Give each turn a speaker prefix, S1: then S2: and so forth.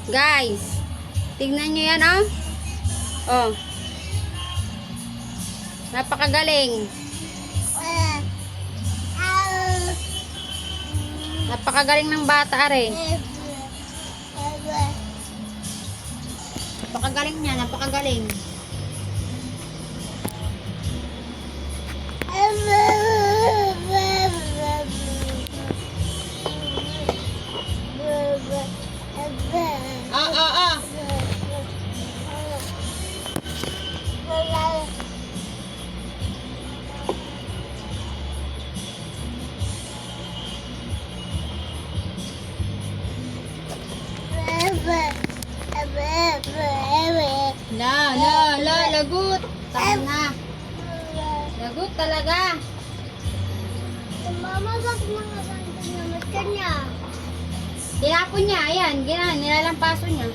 S1: Guys, tignan nyo yan, oh. Oh. Napakagaling. Napakagaling ng bata, are. Napakagaling niya, napakagaling. Ah, ah, ah. Lagut. Tama na. Lagut talaga.
S2: Mama, bakit mga ganda naman ka niya?
S1: Tinapon niya, ayan, nilalampas niya.